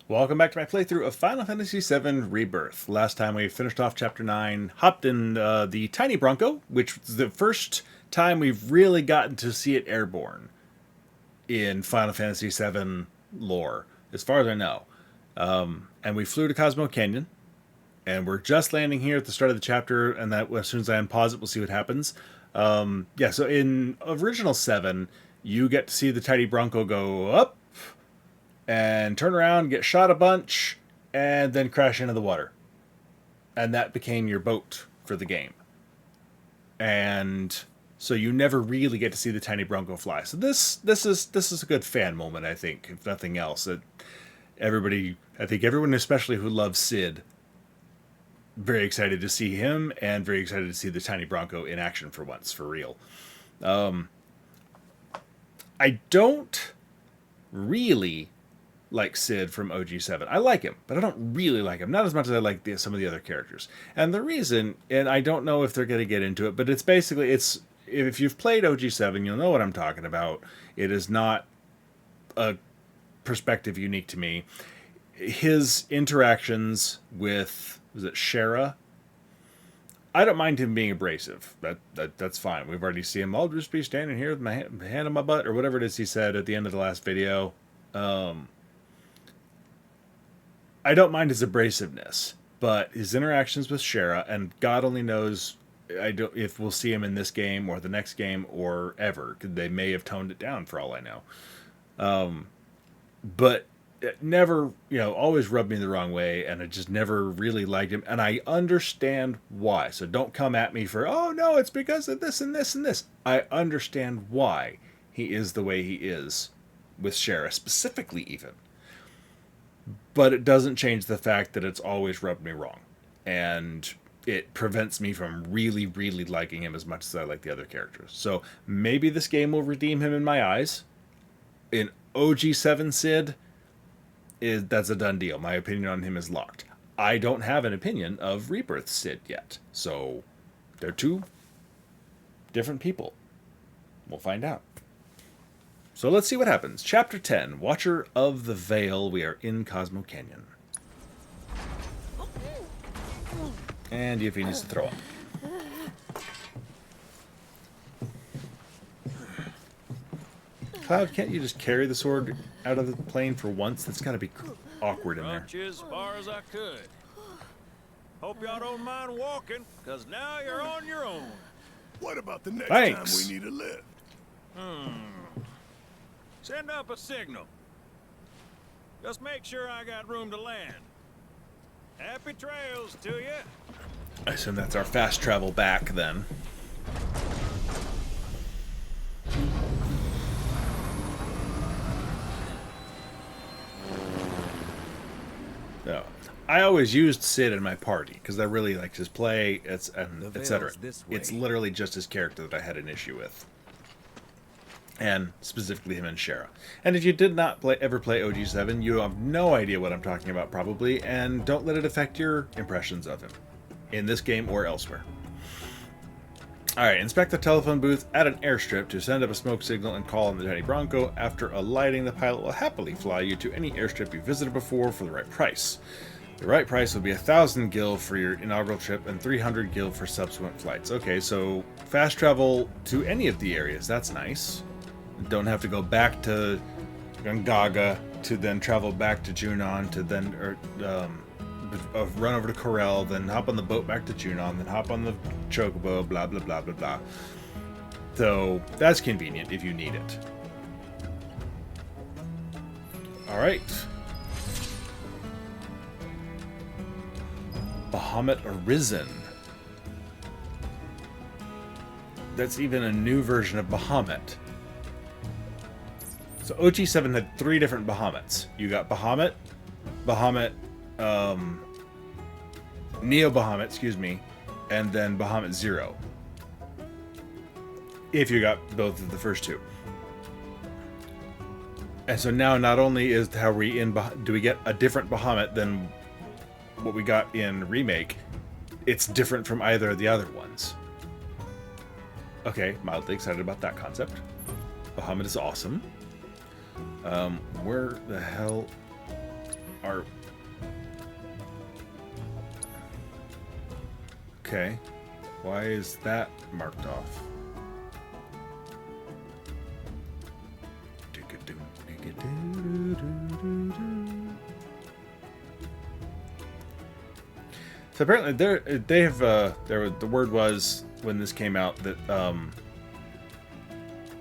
Welcome back to my playthrough of Final Fantasy VII Rebirth. Last time we finished off Chapter 9, hopped in the Tiny Bronco, which was the first time we've really gotten to see it airborne in Final Fantasy VII lore, as far as I know. And we flew to Cosmo Canyon, and we're just landing here at the start of the chapter, and that as soon as I unpause it, we'll see what happens. So in original 7, you get to see the Tiny Bronco go up, and turn around, get shot a bunch, and then crash into the water. And that became your boat for the game. And so you never really get to see the Tiny Bronco fly. So this is a good fan moment, I think, if nothing else. I think everyone, especially who loves Sid, very excited to see him, and very excited to see the Tiny Bronco in action for once, for real. I don't really like Sid from OG7. I like him, but I don't really like him. Not as much as I like some of the other characters. And the reason, and I don't know if they're going to get into it, but it's basically, if you've played OG7, you'll know what I'm talking about. It is not a perspective unique to me. His interactions with, was it Shara? I don't mind him being abrasive. That's fine. We've already seen him. I'll just be standing here with my hand on my butt, or whatever it is he said at the end of the last video. I don't mind his abrasiveness, but his interactions with Shara, and God only knows if we'll see him in this game or the next game or ever. They may have toned it down for all I know. But it never, always rubbed me the wrong way, and I just never really liked him. And I understand why. So don't come at me for, oh no, it's because of this and this and this. I understand why he is the way he is with Shara, specifically even. But it doesn't change the fact that it's always rubbed me wrong. And it prevents me from really, really liking him as much as I like the other characters. So maybe this game will redeem him in my eyes. In OG7 Sid, that's a done deal. My opinion on him is locked. I don't have an opinion of Rebirth Sid yet. So they're two different people. We'll find out. So let's see what happens. Chapter 10, Watcher of the Veil. We are in Cosmo Canyon. And Yuffie needs to throw up. Cloud, can't you just carry the sword out of the plane for once? That's got to be awkward in there. As far as I could. Hope y'all don't mind walking, because now you're on your own. What about the next Thanks. time we need a lift? Send up a signal. Just make sure I got room to land. Happy trails to you. I assume that's our fast travel back then. So, I always used Sid in my party because I really liked his play, etc. It's literally just his character that I had an issue with. And specifically him and Shara. And if you did not ever play OG7, you have no idea what I'm talking about probably, and don't let it affect your impressions of him, in this game or elsewhere. Alright, inspect the telephone booth at an airstrip to send up a smoke signal and call on the Tiny Bronco. After alighting, the pilot will happily fly you to any airstrip you visited before for the right price. The right price will be 1,000 gil for your inaugural trip and 300 gil for subsequent flights. Okay, so fast travel to any of the areas, that's nice. Don't have to go back to Gongaga to then travel back to Junon to then run over to Corel, then hop on the boat back to Junon, then hop on the Chocobo, blah blah blah blah blah. So that's convenient if you need it. All right. Bahamut Arisen. That's even a new version of Bahamut. So OG7 had 3 different Bahamuts. You got Bahamut, Neo Bahamut, and then Bahamut Zero. If you got both of the first 2. And so now not only is do we get a different Bahamut than what we got in Remake, it's different from either of the other ones. Okay, mildly excited about that concept. Bahamut is awesome. Where the hell Are... Okay. Why is that marked off? So apparently they have the word was when this came out that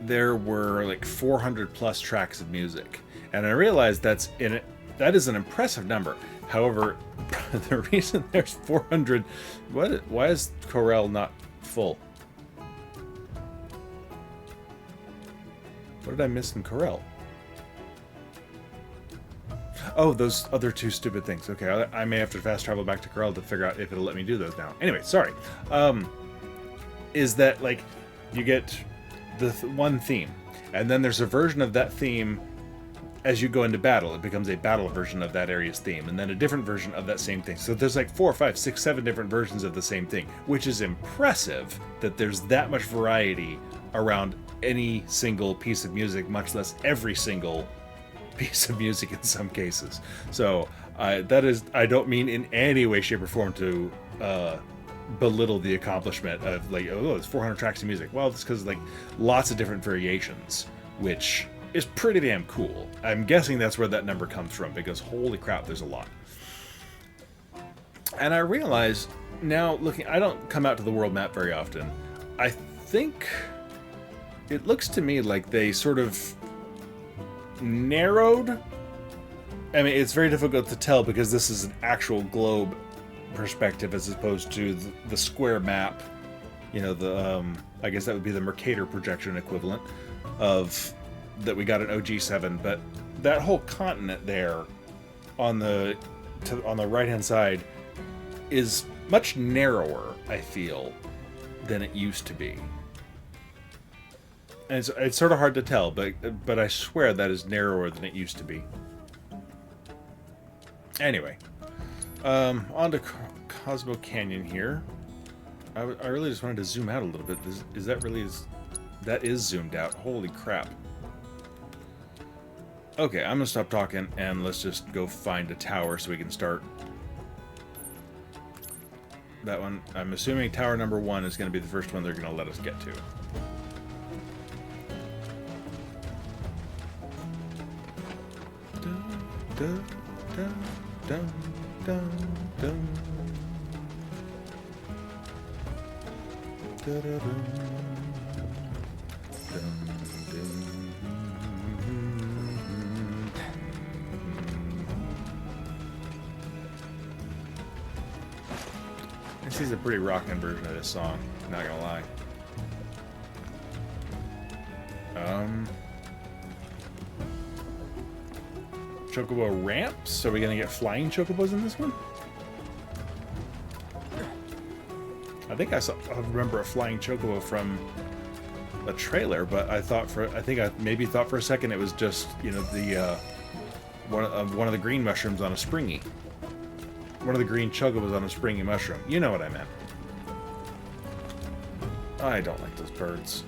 there were like 400 plus tracks of music, and I realized that is an impressive number. However, the reason there's 400, why is Corel not full? What did I miss in Corel? Oh, those other two stupid things. Okay, I may have to fast travel back to Corel to figure out if it'll let me do those now. Anyway, sorry. Is that, like, you get the one theme, and then there's a version of that theme as you go into battle. It becomes a battle version of that area's theme, and then a different version of that same thing. So there's like 4, 5, 6, 7 different versions of the same thing, which is impressive that there's that much variety around any single piece of music, much less every single piece of music in some cases. So that is, I don't mean in any way, shape, or form to belittle the accomplishment of like, oh, it's 400 tracks of music. Well, it's because like lots of different variations, which is pretty damn cool. I'm guessing that's where that number comes from, because holy crap, there's a lot. And I realize now, looking, I don't come out to the world map very often. I think it looks to me like they sort of narrowed. I mean, it's very difficult to tell because this is an actual globe perspective as opposed to the square map. You know, the I guess that would be the Mercator projection equivalent of that we got in OG7. But that whole continent there on the right hand side is much narrower, I feel, than it used to be. And it's sort of hard to tell, but I swear that is narrower than it used to be. Anyway, on to Cosmo Canyon here. I really just wanted to zoom out a little bit. Is that really that is zoomed out? Holy crap! Okay, I'm gonna stop talking and let's just go find a tower so we can start that one. I'm assuming tower number 1 is going to be the first one they're going to let us get to. Dun, dun, dun, dun, dun. Da, da, dun. Dun, dun. This is a pretty rockin' version of this song, not gonna lie. Chocobo ramps? Are we gonna get flying chocobos in this one? I think I remember a flying chocobo from a trailer, but I think I maybe thought for a second it was just, you know, the one of the green mushrooms on a springy. One of the green chocobos on a springy mushroom. You know what I meant. I don't like those birds.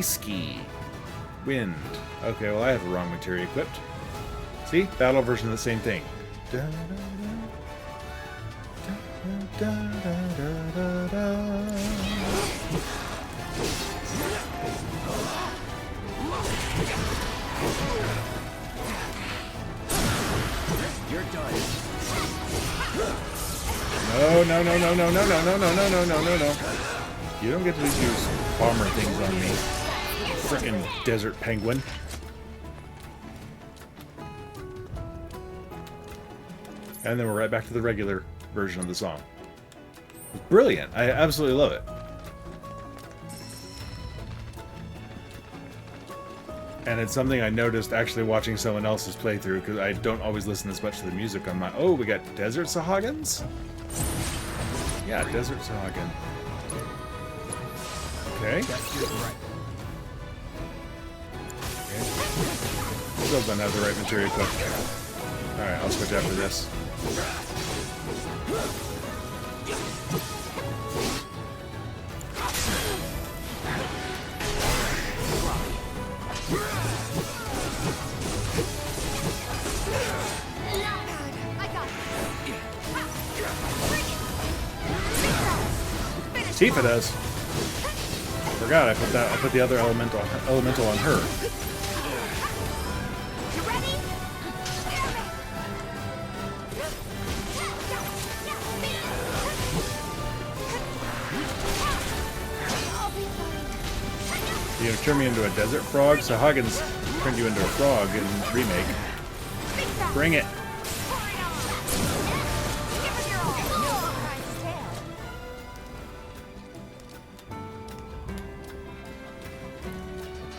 Ski. Wind. Okay, well I have the wrong material equipped. See? Battle version of the same thing. You're done. No. You don't get to use bomber things on me. Frickin' desert penguin. And then we're right back to the regular version of the song. Brilliant. I absolutely love it. And it's something I noticed actually watching someone else's playthrough, because I don't always listen as much to the music on my... Oh, we got Desert Sahagins? Yeah, Desert Sahagin. Okay. Still don't have the right material equipped. Alright, I'll switch after this. Tifa does. Forgot I put the other elemental on her. You ready? You're gonna turn me into a desert frog, so Huggins turned you into a frog in Remake. Bring it.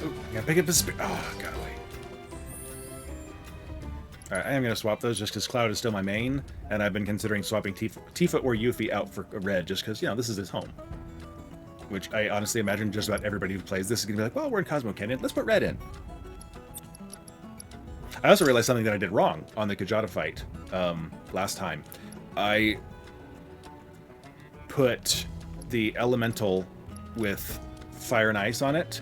Ooh, I gotta pick up the spear. Oh, got away. Alright, I am gonna swap those just because Cloud is still my main, and I've been considering swapping Tifa or Yuffie out for Red just because, you know, this is his home. Which I honestly imagine just about everybody who plays this is gonna be like, well, we're in Cosmo Canyon, let's put Red in. I also realized something that I did wrong on the Kajata fight last time. I put the elemental with fire and ice on it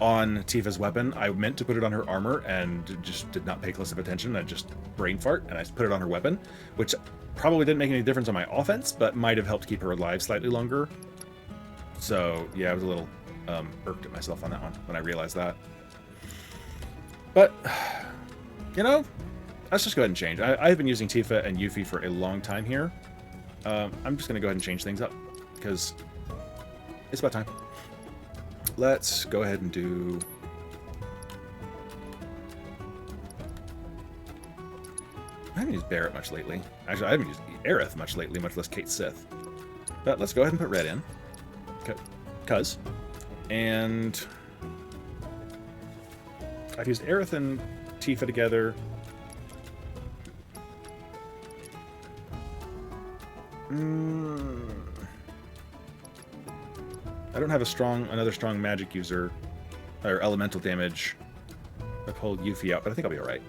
on Tifa's weapon. I meant to put it on her armor and just did not pay close of attention. I just brain fart and I put it on her weapon, which probably didn't make any difference on my offense, but might have helped keep her alive slightly longer. So yeah, I was a little irked at myself on that one when I realized that. But you know, let's just go ahead and change. I've been using Tifa and Yuffie for a long time here. I'm just going to go ahead and change things up because it's about time. Let's go ahead and do... I haven't used Barrett much lately. Actually, I haven't used Aerith much lately, much less Kate Sith. But let's go ahead and put Red in. Cuz. And I've used Aerith and Tifa together. I don't have another strong magic user or elemental damage. I pulled Yuffie out, but I think I'll be alright.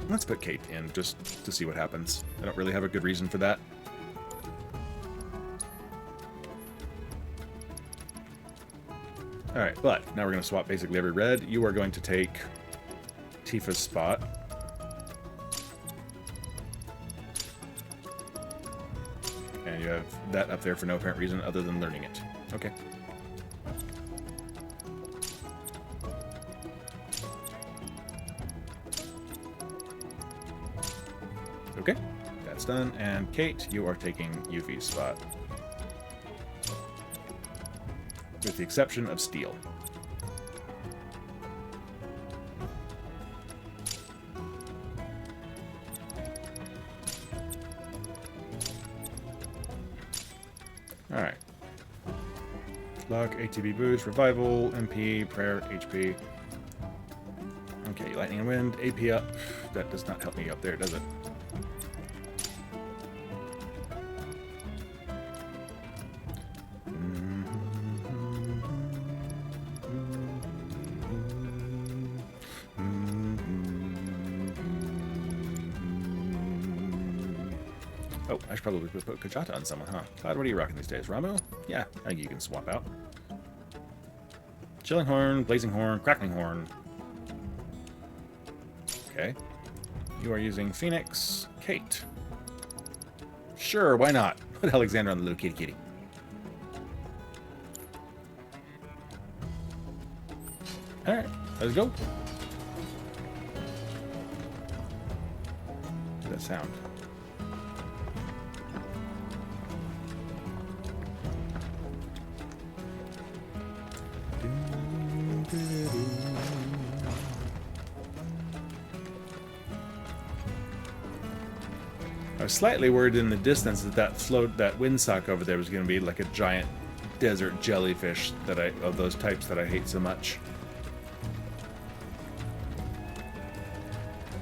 Let's put Kate in just to see what happens. I don't really have a good reason for that. Alright, but now we're going to swap basically every red. You are going to take Tifa's spot. And you have that up there for no apparent reason other than learning it. Okay. Okay, that's done. And Kate, you are taking Yuffie's spot. With the exception of Steel. Alright. Luck, ATB boost, revival, MP, prayer, HP. Okay, lightning and wind, AP up. That does not help me up there, does it? Oh, I should probably put Kajata on someone, huh? Cloud, what are you rocking these days? Ramu? Yeah, I think you can swap out. Chilling Horn, Blazing Horn, Crackling Horn. Okay. You are using Phoenix. Kate. Sure, why not? Put Alexander on the little kitty kitty. Alright, let's go. What's that sound? I was slightly worried in the distance that that windsock over there was going to be like a giant desert jellyfish of those types that I hate so much.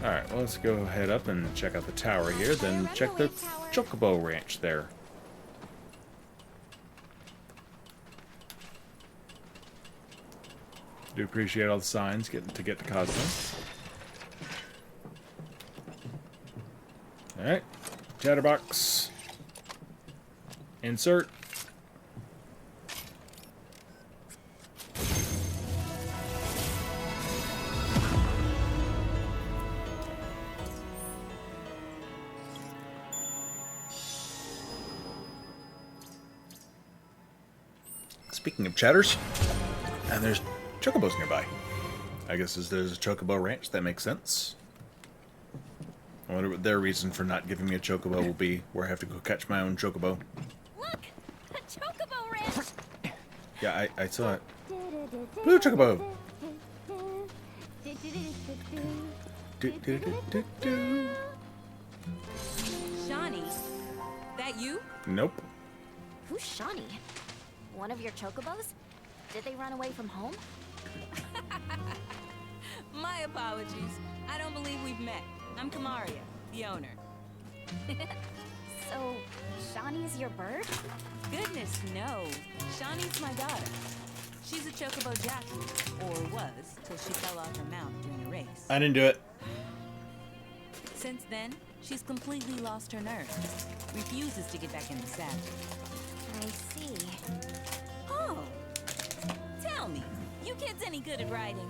Alright, well, let's go head up and check out the tower here, then check the Chocobo ranch there. Do appreciate all the signs to get to Cosmo. Alright. Chatterbox. Insert. Speaking of chatters, and there's chocobos nearby. I guess there's a chocobo ranch. That makes sense. I wonder what their reason for not giving me a chocobo will be, where I have to go catch my own chocobo. Look! A chocobo ranch! Yeah, I saw it. Blue chocobo! Shawnee, that you? Nope. Who's Shawnee? One of your chocobos? Did they run away from home? My apologies. I don't believe we've met. I'm Kamaria, the owner. So, Shawnee's your bird? Goodness, no. Shawnee's my daughter. She's a chocobo jockey, or was, till she fell off her mount during a race. I didn't do it. Since then, she's completely lost her nerve. Refuses to get back in the saddle. I see. Oh, tell me, you kids any good at riding?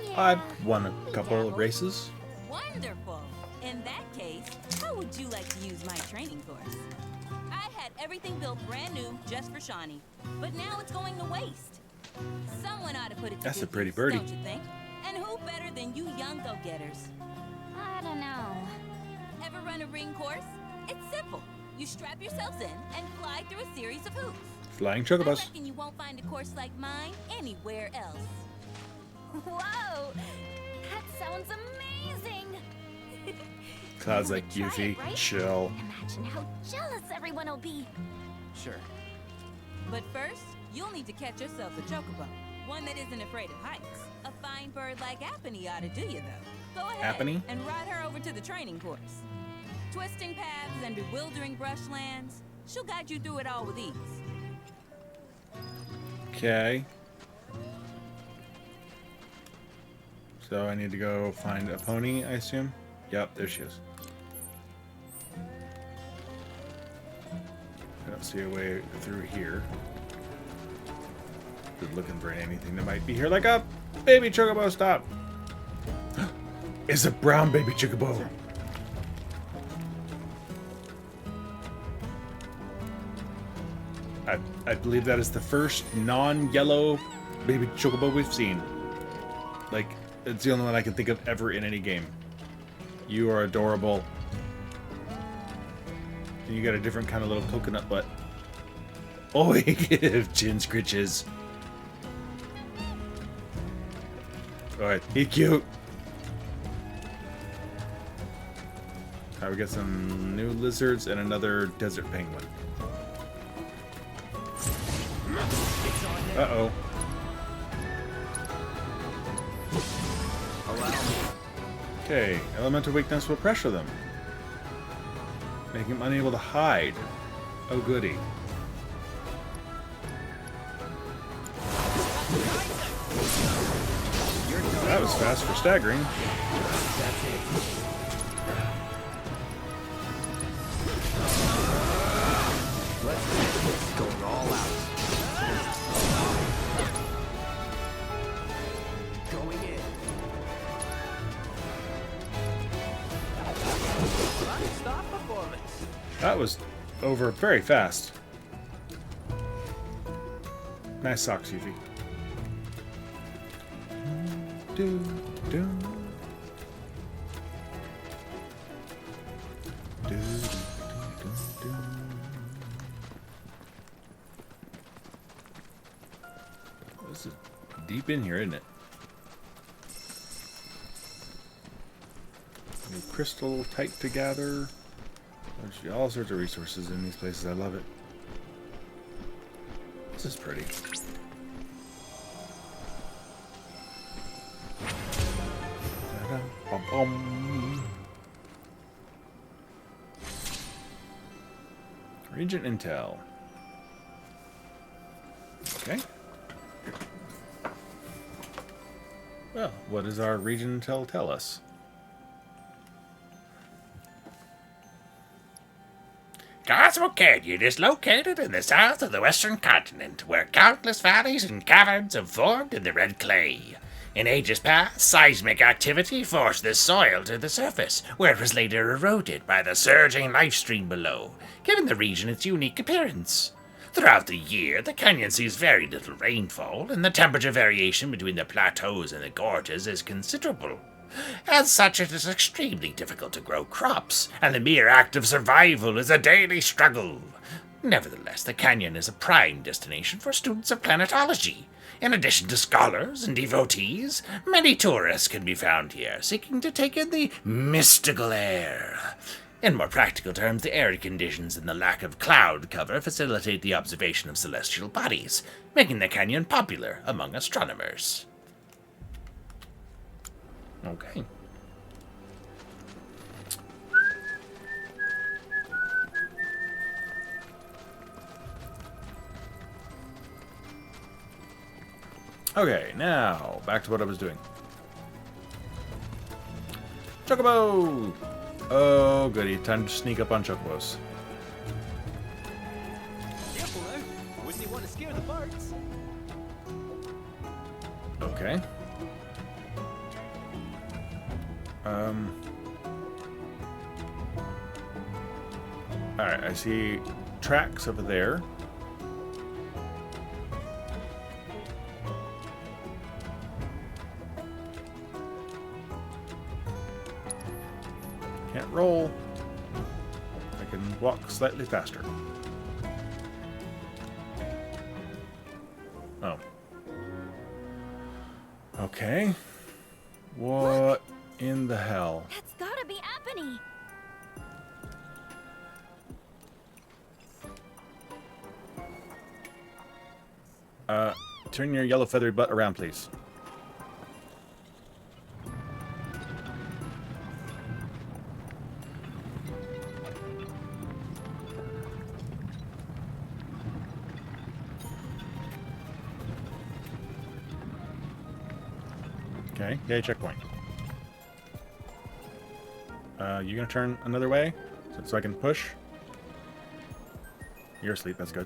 Yeah, I've won a we couple of dabble. races. Wonderful. In that case, how would you like to use my training course? I had everything built brand new just for Shawnee, but now it's going to waste. Someone ought to put it to That's a good pretty use, birdie. don't you think? And who better than you young go-getters? I don't know. Ever run a ring course? It's simple. You strap yourselves in and fly through a series of hoops. Flying I chocobos. reckon you won't find a course like mine anywhere else. Whoa! That sounds amazing! Cloud's like, Try it, Yuffie, right? chill. Imagine how jealous everyone will be. Sure. But first, you'll need to catch yourself a chocobo. One that isn't afraid of heights. A fine bird like Apony ought to do you, though. Go ahead Apony? and ride her over to the training course. Twisting paths and bewildering brushlands. She'll guide you through it all with ease. Okay. So I need to go find a pony, I assume? Yep, there she is. I don't see a way through here. Just looking for anything that might be here, like a baby chocobo. Stop! It's a brown baby chocobo. I believe that is the first non-yellow baby chocobo we've seen. Like, it's the only one I can think of ever in any game. You are adorable. And you got a different kind of little coconut butt. Oh, chin scritches. Alright, he's cute. Alright, we got some new lizards and another desert penguin. Uh-oh. Okay, elemental weakness will pressure them, making them unable to hide. Oh, goody. That was fast for staggering. Going all out. Going in. Stop performance. That was over very fast. Nice socks, Yuffie. Do, do. Do, do, do, do. This is deep in here, isn't it? New crystal type to gather. There's all sorts of resources in these places. I love it. This is pretty. Bum-bum. Regent Intel. Okay. Well, what does our Regent Intel tell us? Cosmo Canyon is located in the south of the western continent, where countless valleys and caverns have formed in the red clay. In ages past, seismic activity forced the soil to the surface, where it was later eroded by the surging Lifespring below, giving the region its unique appearance. Throughout the year, the canyon sees very little rainfall, and the temperature variation between the plateaus and the gorges is considerable. As such, it is extremely difficult to grow crops, and the mere act of survival is a daily struggle. Nevertheless, the canyon is a prime destination for students of planetology. In addition to scholars and devotees, many tourists can be found here, seeking to take in the mystical air. In more practical terms, the air conditions and the lack of cloud cover facilitate the observation of celestial bodies, making the canyon popular among astronomers. Okay. Okay, now back to what I was doing. Chocobo! Oh, goody. Time to sneak up on Chocobos. Careful there. Wouldn't you want to scare the birds? Okay. Alright, I see tracks over there. Can't roll. I can walk slightly faster. Oh. Okay. What in the hell? That's gotta be Apony. Turn your yellow feathered butt around, please. Okay, yay, checkpoint. You gonna turn another way so I can push? You're asleep, that's good.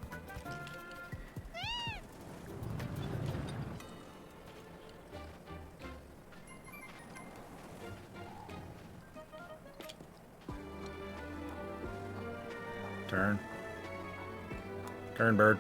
Turn. Turn, bird.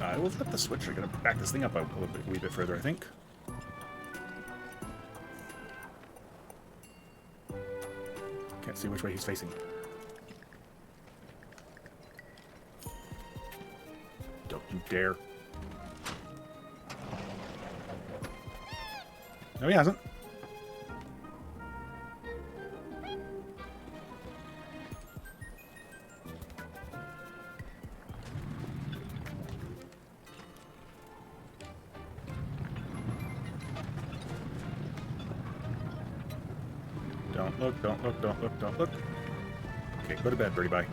I will flip the switch. I'm going to back this thing up a wee bit further, I think. Can't see which way he's facing. Don't you dare. No, he hasn't. Don't look, don't look, don't look, don't look. Okay, go to bed, birdie, bye.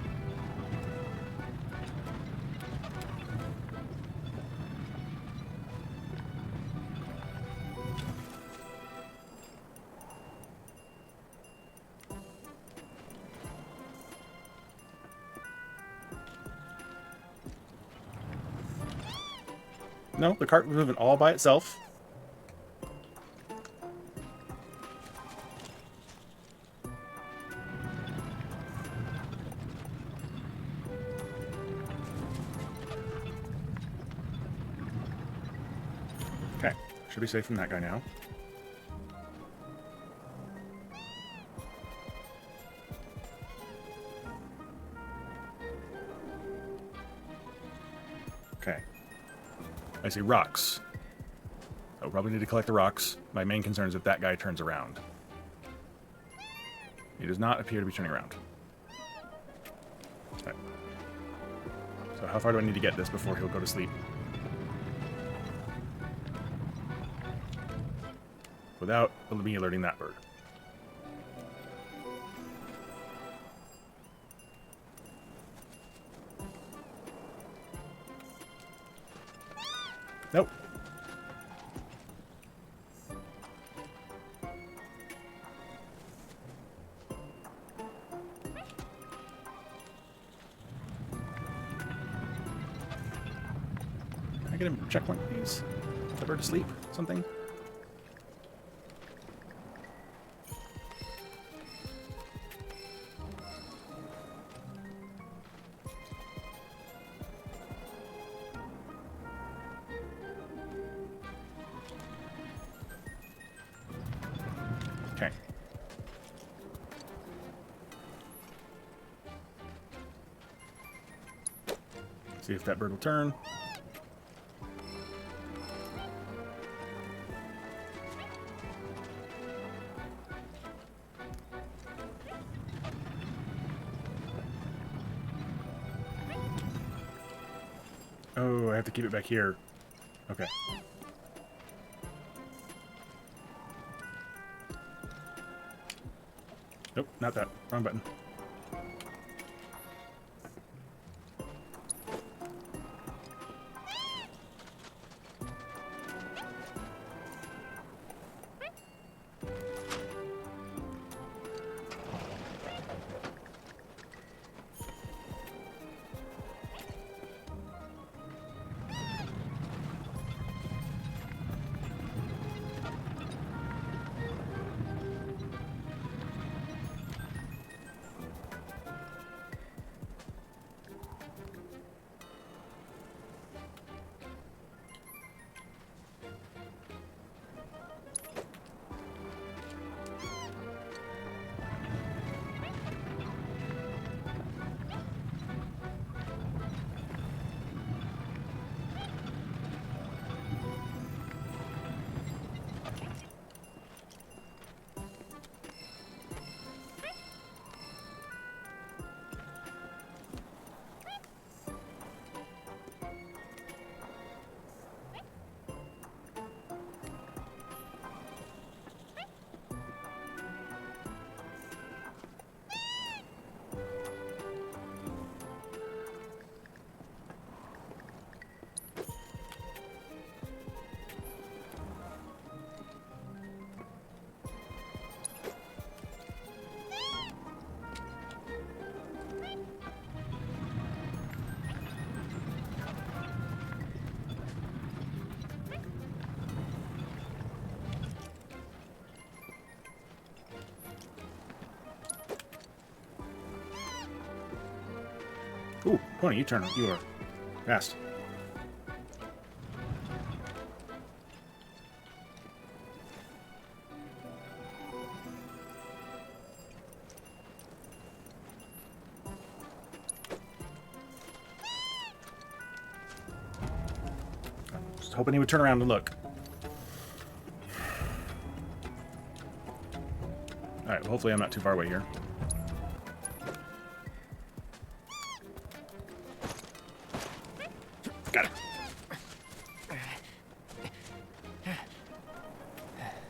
No, the cart was moving all by itself. Okay, should be safe from that guy now. Okay. I see rocks. I'll probably need to collect the rocks. My main concern is if that guy turns around. He does not appear to be turning around. Okay. So how far do I need to get this before he'll go to sleep? Without me alerting that bird. Nope. get him checkpoint, please? Is that bird asleep? Something? Okay. See if that bird will turn. Oh, I have to keep it back here. Okay. Nope, not that. Wrong button. Ooh, Pony, you turn. You are fast. Just hoping he would turn around and look. Alright, well, hopefully I'm not too far away here. Got it.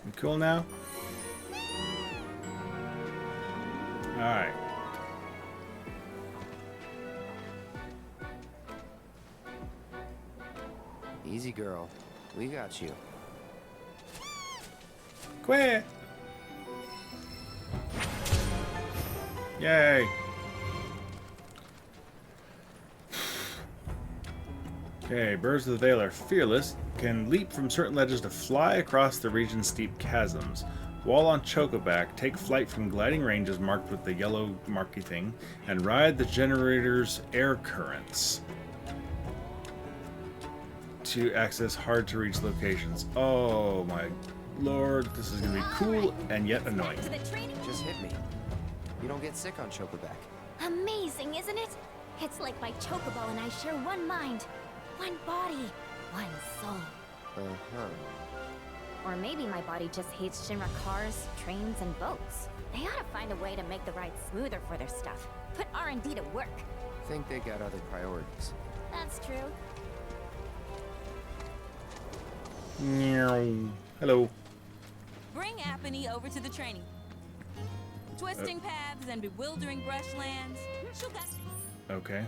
You cool now? Alright. Easy, girl. We got you. Quit! Yay! Okay, birds of the Vale are fearless, can leap from certain ledges to fly across the region's steep chasms. While on Chocoback, take flight from gliding ranges marked with the yellow marky thing, and ride the generator's air currents to access hard-to-reach locations. Oh my lord, this is gonna be cool and yet annoying. To the training. Just hit me. You don't get sick on Chocoback. Amazing, isn't it? It's like my Chocobo and I share one mind, one body, one soul. Uh-huh. Or maybe my body just hates Shinra cars, trains, and boats. They ought to find a way to make the ride smoother for their stuff. Put R&D to work. Think they got other priorities. That's true. Meow. Hello. Bring Apony over to the training. Twisting paths and bewildering brushlands. She'll got. Okay.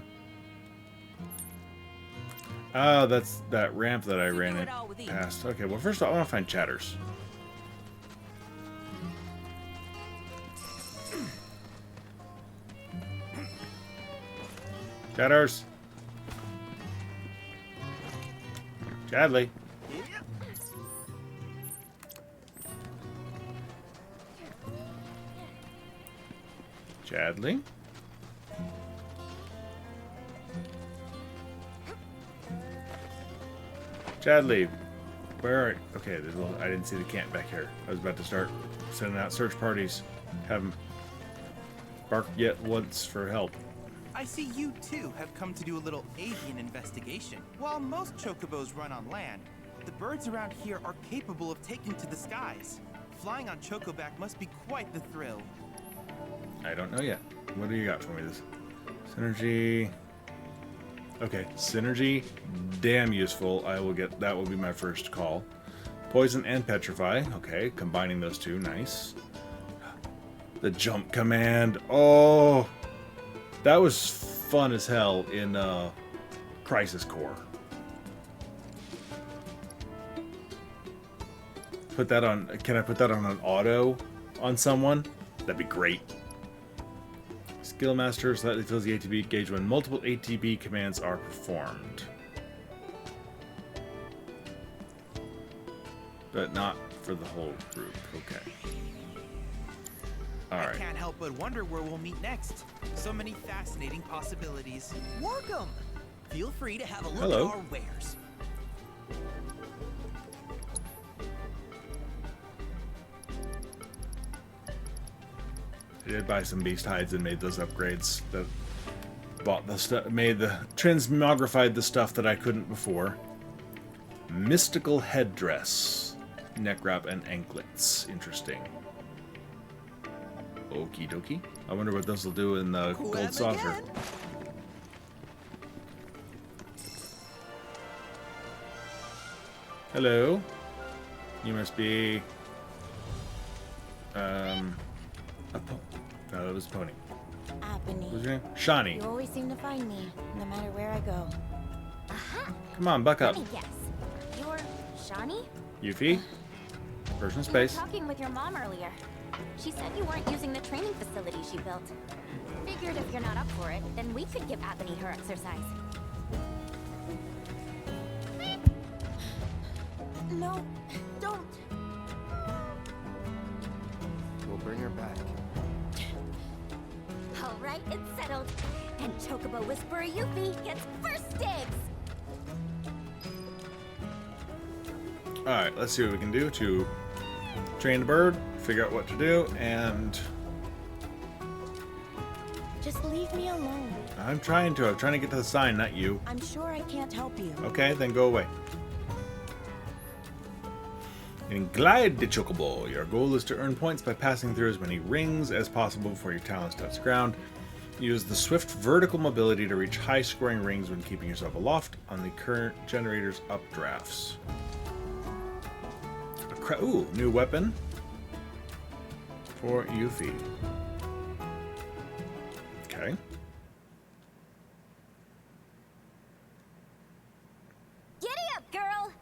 Oh, that's that ramp that I ran do it it all with ease. past. Okay, well, first of all, I want to find Chatters. Chatters! Chadley. Chadley? Chadley, where are you? Okay, I didn't see the camp back here. I was about to start sending out search parties. Haven't barked yet once for help. I see you too have come to do a little avian investigation. While most chocobos run on land, the birds around here are capable of taking to the skies. Flying on chocoback must be quite the thrill. I don't know yet. What do you got for me? This synergy. Okay, synergy, damn useful. I will get that. Will be my first call. Poison and petrify. Okay, combining those two, nice. The jump command. Oh, that was fun as hell in Crisis Core. Put that on. Can I put that on an auto on someone? That'd be great. Skill Master slightly fills the ATB gauge when multiple ATB commands are performed. But not for the whole group. Okay. Alright. I can't help but wonder where we'll meet next. So many fascinating possibilities. Welcome! Feel free to have a look Hello. at our wares. I did buy some beast hides and made those upgrades. That bought the stuff, made the transmogrified the stuff that I couldn't before. Mystical headdress, neck wrap and anklets. Interesting. Okie dokie. I wonder what those will do in the gold saucer. again. Hello. You must be a no, that was a pony. What's your name? Shawnee. You always seem to find me, no matter where I go. Aha! Come on, buck up. Let me guess. You're Shawnee? Yuffie. Version You were space. talking with your mom earlier. She said you weren't using the training facility she built. Figured if you're not up for it, then we could give Ebony her exercise. No, don't. We'll bring her back. All right, it's settled. And Chocobo Whisperer Yuffie gets first dibs. Alright, let's see what we can do to train the bird, figure out what to do, and Just leave me alone. I'm trying to get to the sign, not you. I'm sure I can't help you. Okay, then go away. And glide the Chocobo. Your goal is to earn points by passing through as many rings as possible before your talons touch the ground. Use the swift vertical mobility to reach high-scoring rings when keeping yourself aloft on the current generator's updrafts. Ooh, new weapon for Yuffie. Okay. Giddy up, girl!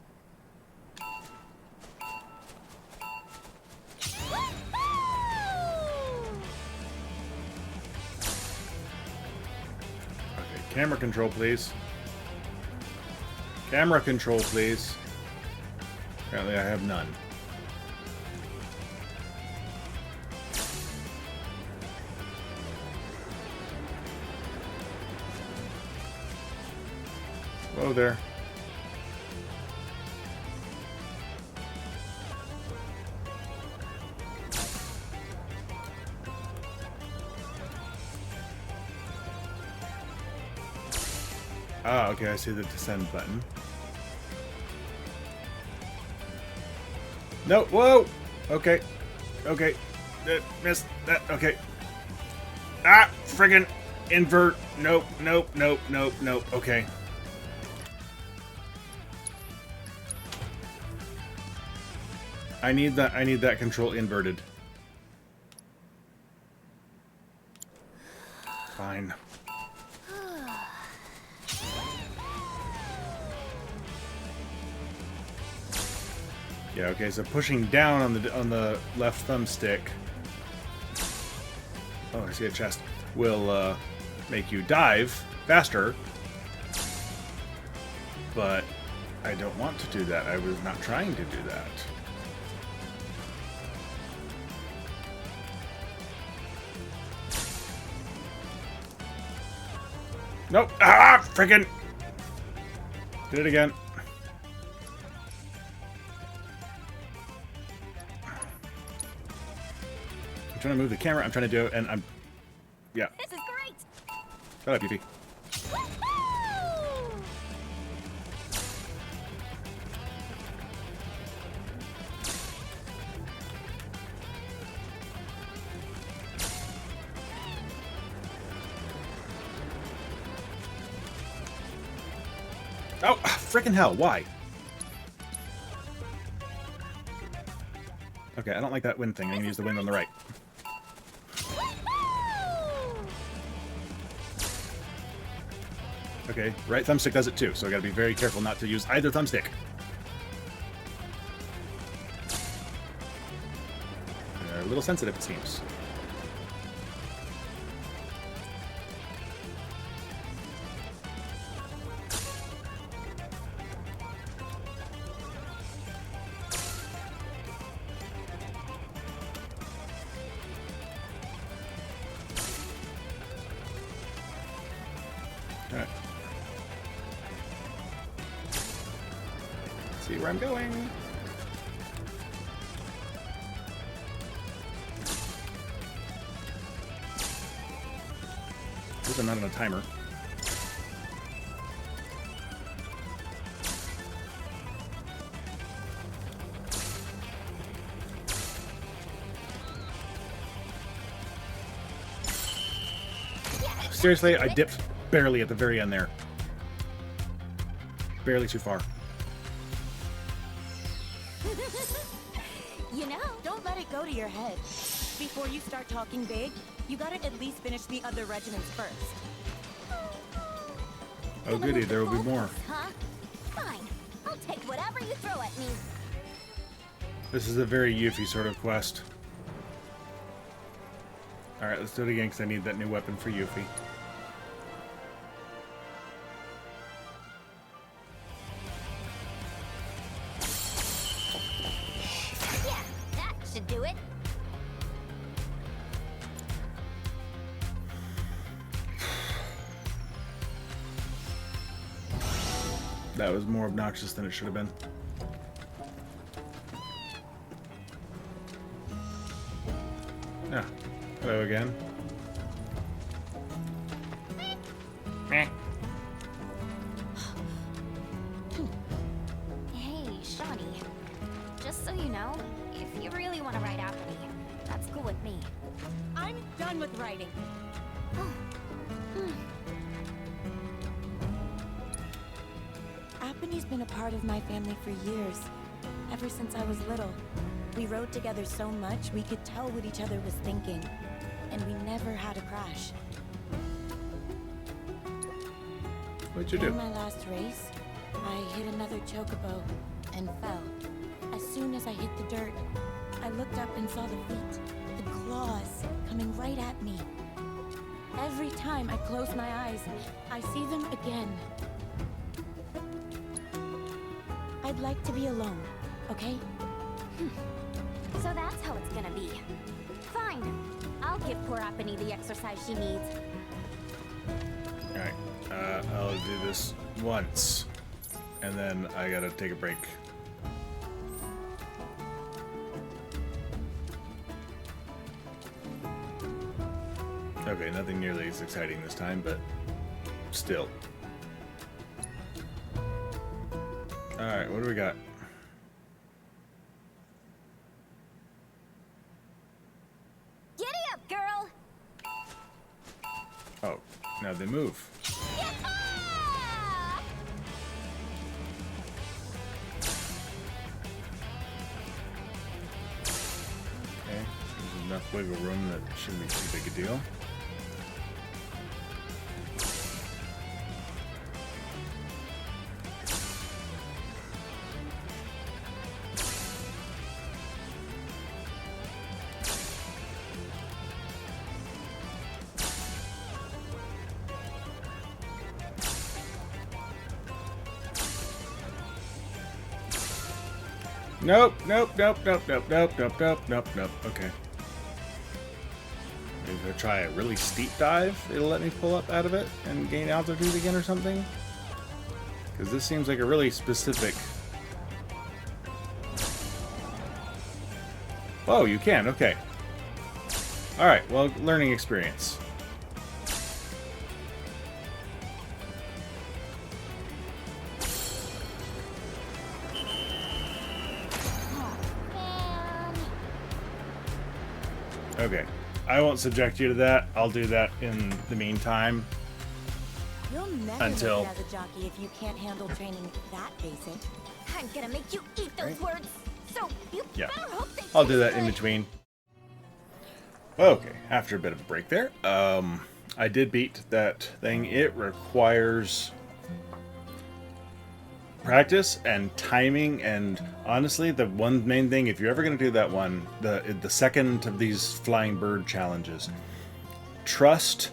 Okay, camera control, please. Camera control, please. Apparently I have none. Whoa there. Ah, okay, I see the descend button. No, whoa! Okay. Okay. Missed that. Okay. Ah! Friggin' invert. Nope, nope, nope, nope, nope. Okay. I need that control inverted. Fine. Yeah, okay, so pushing down on the left thumbstick. Oh, I see a chest. Will make you dive faster. But I don't want to do that. I was not trying to do that. Nope. Ah, freaking. Did it again. I'm trying to move the camera. I'm trying to do it, and I'm... Yeah. This is great! Shut up, Yuffie. Oh, freaking hell, why? Okay, I don't like that wind thing. I'm gonna use the wind on the right. Okay, right thumbstick does it too, so I gotta be very careful not to use either thumbstick. They're a little sensitive, it seems. Alright. See where I'm going. These are not on a timer. Seriously, I dipped barely at the very end there. Barely too far. You know, don't let it go to your head. Before you start talking big, you gotta at least finish the other regiments first. Oh goody, there will be more. Huh? Fine. I'll take whatever you throw at me. This is a very Yuffie sort of quest. Alright, let's do it again because I need that new weapon for Yuffie. Yeah, that should do it. That was more obnoxious than it should have been. Ah, hello again. Meh. Hey, Shawnee. Just so you know, if you really want to ride after me, that's cool with me. I'm done with writing. Appany's been a part of my family for years. Ever since I was little. We rode together so much we could tell what each other was thinking. And we never had a crash. What'd you do? In my last race, I hit another Chocobo and fell. As soon as I hit the dirt, I looked up and saw the feet, the claws, coming right at me. Every time I close my eyes, I see them again. I'd like to be alone, okay? So that's how it's gonna be. Fine. I'll give poor Appany the exercise she needs. Alright, I'll do this once. And then I gotta take a break. Okay, nothing nearly as exciting this time, but still. Alright, what do we got? Giddy up, girl! Oh, now they move. Yeehaw! Okay, there's enough wiggle room that shouldn't be too big a deal. Nope, nope, nope, nope, nope, nope, nope, nope, nope, nope. Okay. Maybe if I try a really steep dive, it'll let me pull up out of it and gain altitude again or something. Because this seems like a really specific... Oh, you can. Okay. Alright, well, learning experience. Okay. I won't subject you to that. I'll do that in the meantime. You'll never Until- make it as a jockey if you can't handle training that basic. I'm gonna make you eat those words. So you Yeah. better hope they I'll do taste that in good. between. Okay, after a bit of a break there, I did beat that thing. It requires practice and timing, and honestly, the one main thing, if you're ever going to do that one, the second of these flying bird challenges, trust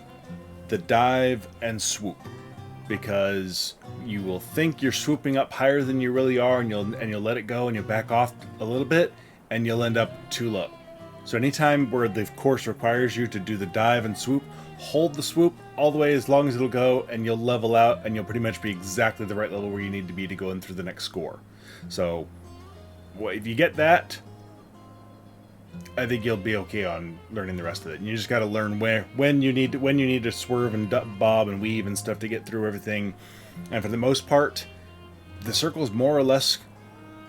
the dive and swoop, because you will think you're swooping up higher than you really are, and you'll let it go, and you'll back off a little bit, and you'll end up too low. So anytime where the course requires you to do the dive and swoop, hold the swoop all the way as long as it'll go, and you'll level out, and you'll pretty much be exactly the right level where you need to be to go in through the next score. So if you get that, I think you'll be okay on learning the rest of it. And you just got to learn when you need to swerve and bob and weave and stuff to get through everything. And for the most part, the circles more or less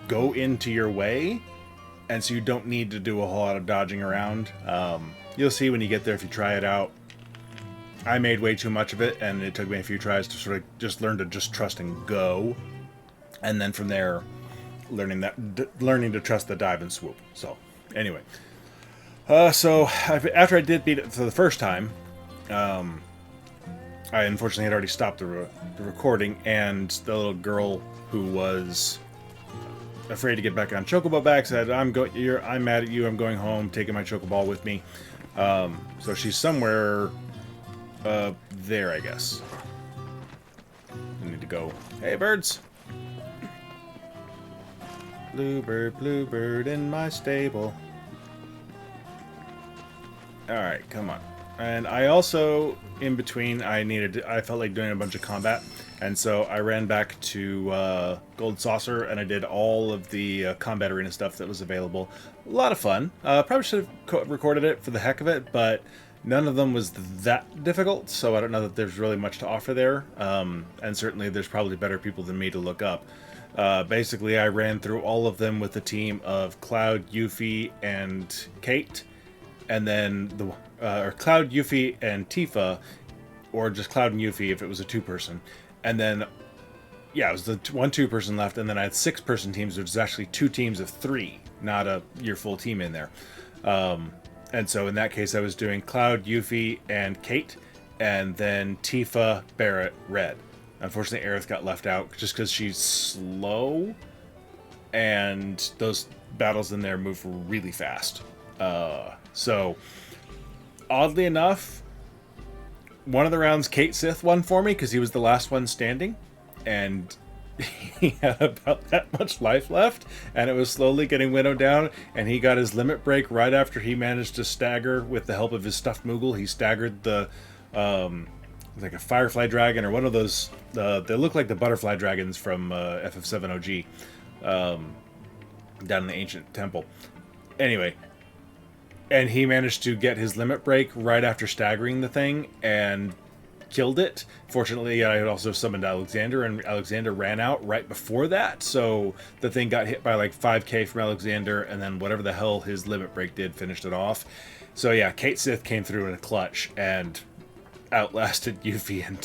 go into your way, and so you don't need to do a whole lot of dodging around. You'll see when you get there if you try it out. I made way too much of it, and it took me a few tries to sort of just learn to just trust and go, and then from there, learning to trust the dive and swoop. So anyway, so after I did beat it for the first time, I unfortunately had already stopped the recording, and the little girl who was afraid to get back on Chocobo back said, I'm mad at you, I'm going home, taking my Chocoball with me. So she's somewhere there, I guess. I need to go. Hey, birds! Bluebird in my stable. Alright, come on. And I also, in between, I felt like doing a bunch of combat, and so I ran back to Gold Saucer, and I did all of the combat arena stuff that was available. A lot of fun. Probably should have recorded it for the heck of it, but none of them was that difficult, so I don't know that there's really much to offer there. And certainly there's probably better people than me to look up. Basically, I ran through all of them with a team of Cloud, Yuffie, and Kate, and then or Cloud, Yuffie, and Tifa, or just Cloud and Yuffie if it was a two-person. And then, yeah, it was the one two-person left, and then I had six-person teams, which is actually two teams of three, not your full team in there. And so in that case, I was doing Cloud, Yuffie, and Kate, and then Tifa, Barrett, Red. Unfortunately, Aerith got left out just because she's slow, and those battles in there move really fast. So, oddly enough, one of the rounds Kate Sith won for me because he was the last one standing, and he had about that much life left, and it was slowly getting winnowed down, and he got his limit break right after he managed to stagger with the help of his stuffed Moogle. He staggered the like a Firefly Dragon or one of those, they look like the Butterfly Dragons from FF7 OG, down in the Ancient Temple. Anyway, and he managed to get his limit break right after staggering the thing and killed it. Fortunately, I had also summoned Alexander, and Alexander ran out right before that, so the thing got hit by like 5k from Alexander, and then whatever the hell his limit break did finished it off. So yeah, Kate Sith came through in a clutch and outlasted Yuffie and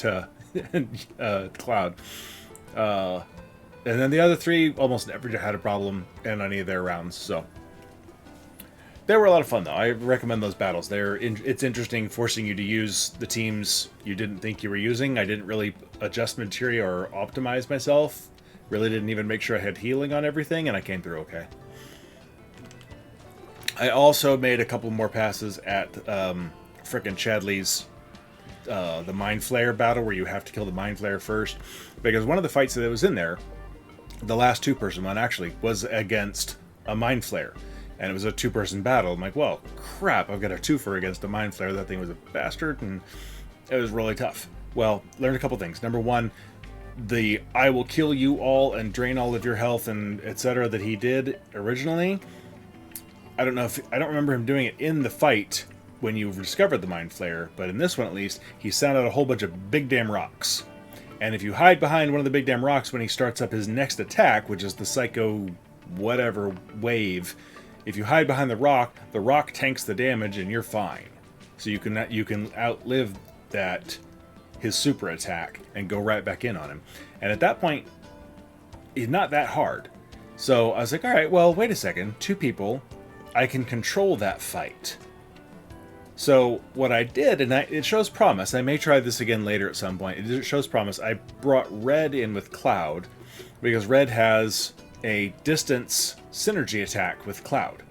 Cloud. And then the other three almost never had a problem in any of their rounds, so they were a lot of fun, though. I recommend those battles. It's interesting forcing you to use the teams you didn't think you were using. I didn't really adjust materia or optimize myself. Really didn't even make sure I had healing on everything, and I came through okay. I also made a couple more passes at frickin' Chadley's the Mind Flayer battle, where you have to kill the Mind Flayer first. Because one of the fights that was in there, The last two-person one actually was against a Mind Flayer. And it was a two-person battle. I'm like, well, crap, I've got a twofer against a Mind Flayer. That thing was a bastard, and it was really tough. Well, learned a couple things. Number one, the I will kill you all and drain all of your health and etc. that he did originally. I don't remember him doing it in the fight when you discovered the Mind Flayer, but in this one at least, he sent out a whole bunch of big damn rocks. And if you hide behind one of the big damn rocks when he starts up his next attack, which is the Psycho whatever wave, if you hide behind the rock tanks the damage and you're fine. So you can outlive that his super attack and go right back in on him. And at that point, he's not that hard. So I was like, all right, well, wait a second. Two people, I can control that fight. So what I did, and it shows promise. I may try this again later at some point. It shows promise. I brought Red in with Cloud because Red has a distance synergy attack with Cloud.